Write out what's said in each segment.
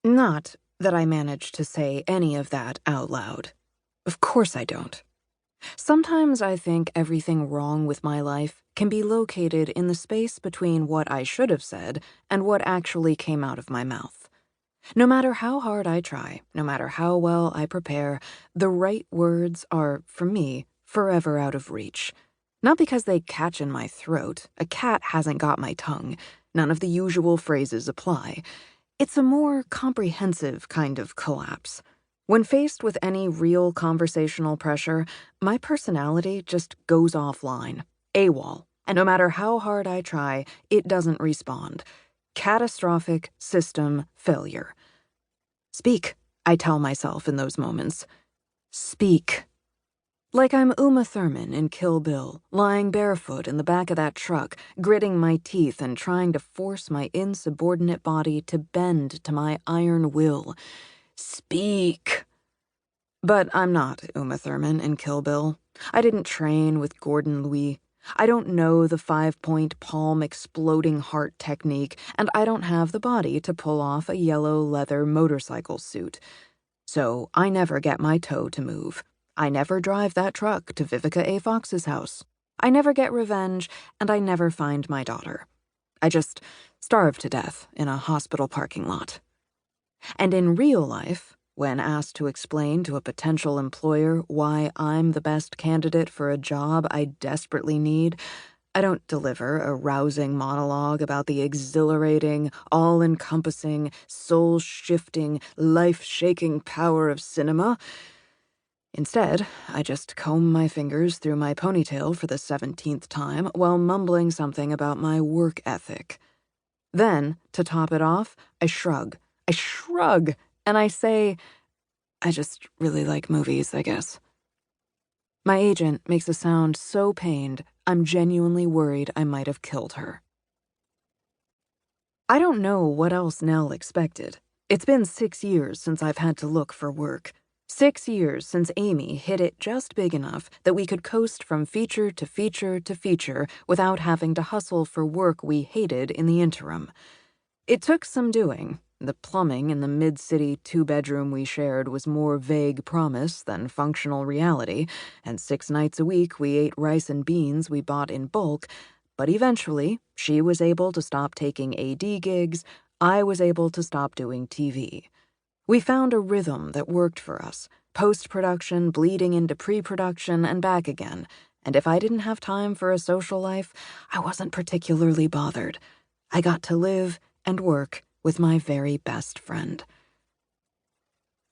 Not that I managed to say any of that out loud. Of course I don't. Sometimes I think everything wrong with my life can be located in the space between what I should have said and what actually came out of my mouth. No matter how hard I try, no matter how well I prepare, the right words are, for me, forever out of reach. Not because they catch in my throat. A cat hasn't got my tongue. None of the usual phrases apply. It's a more comprehensive kind of collapse. When faced with any real conversational pressure, my personality just goes offline, AWOL, and no matter how hard I try, it doesn't respond. Catastrophic system failure. Speak, I tell myself in those moments. Speak. Like I'm Uma Thurman in Kill Bill, lying barefoot in the back of that truck, gritting my teeth and trying to force my insubordinate body to bend to my iron will. Speak. But I'm not Uma Thurman in Kill Bill. I didn't train with Gordon Louis. I don't know the 5-point palm exploding heart technique, and I don't have the body to pull off a yellow leather motorcycle suit. So I never get my toe to move. I never drive that truck to Vivica A. Fox's house. I never get revenge, and I never find my daughter. I just starve to death in a hospital parking lot. And in real life, when asked to explain to a potential employer why I'm the best candidate for a job I desperately need, I don't deliver a rousing monologue about the exhilarating, all-encompassing, soul-shifting, life-shaking power of cinema. Instead, I just comb my fingers through my ponytail for the 17th time while mumbling something about my work ethic. Then, to top it off, I shrug, and I say, I just really like movies, I guess. My agent makes a sound so pained, I'm genuinely worried I might have killed her. I don't know what else Nell expected. It's been 6 years since I've had to look for work. 6 years since Amy hit it just big enough that we could coast from feature to feature to feature without having to hustle for work we hated in the interim. It took some doing. The plumbing in the mid-city 2-bedroom we shared was more vague promise than functional reality, and 6 nights a week we ate rice and beans we bought in bulk, but eventually she was able to stop taking AD gigs, I was able to stop doing TV. We found a rhythm that worked for us, post-production bleeding into pre-production and back again, and if I didn't have time for a social life, I wasn't particularly bothered. I got to live and work with my very best friend.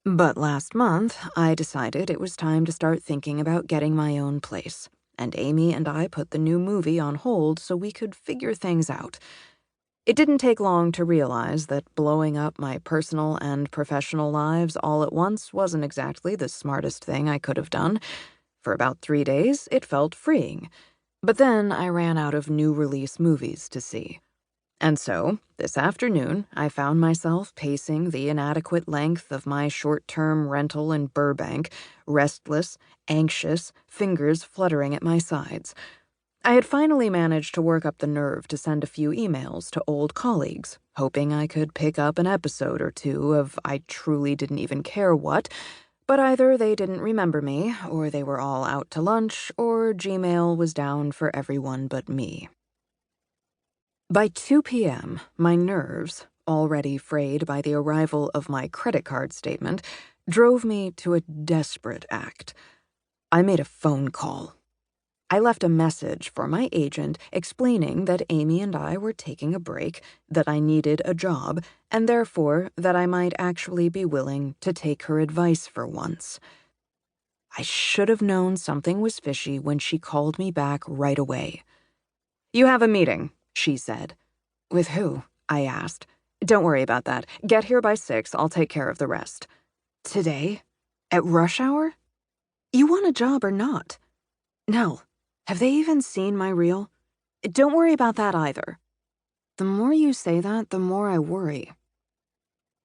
But last month, I decided it was time to start thinking about getting my own place, and Amy and I put the new movie on hold so we could figure things out. It didn't take long to realize that blowing up my personal and professional lives all at once wasn't exactly the smartest thing I could have done. For about 3 days, it felt freeing. But then I ran out of new release movies to see. And so, this afternoon, I found myself pacing the inadequate length of my short-term rental in Burbank, restless, anxious, fingers fluttering at my sides. I had finally managed to work up the nerve to send a few emails to old colleagues, hoping I could pick up an episode or two of I truly didn't even care what, but either they didn't remember me, or they were all out to lunch, or Gmail was down for everyone but me. By 2 p.m., my nerves, already frayed by the arrival of my credit card statement, drove me to a desperate act. I made a phone call. I left a message for my agent explaining that Amy and I were taking a break, that I needed a job, and therefore that I might actually be willing to take her advice for once. I should have known something was fishy when she called me back right away. "You have a meeting," she said. "With who?" I asked. "Don't worry about that. Get here by 6, I'll take care of the rest." "Today? At rush hour? You want a job or not?" "No. Have they even seen my reel?" "Don't worry about that either." "The more you say that, the more I worry."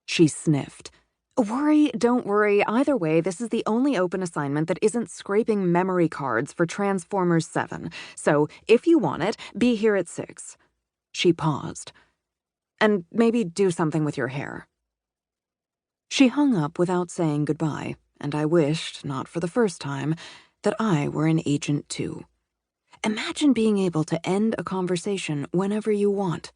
She sniffed. "Worry, don't worry, either way, this is the only open assignment that isn't scraping memory cards for Transformers 7, so if you want it, be here at 6. She paused. "And maybe do something with your hair." She hung up without saying goodbye, and I wished, not for the first time, that I were an agent too. Imagine being able to end a conversation whenever you want.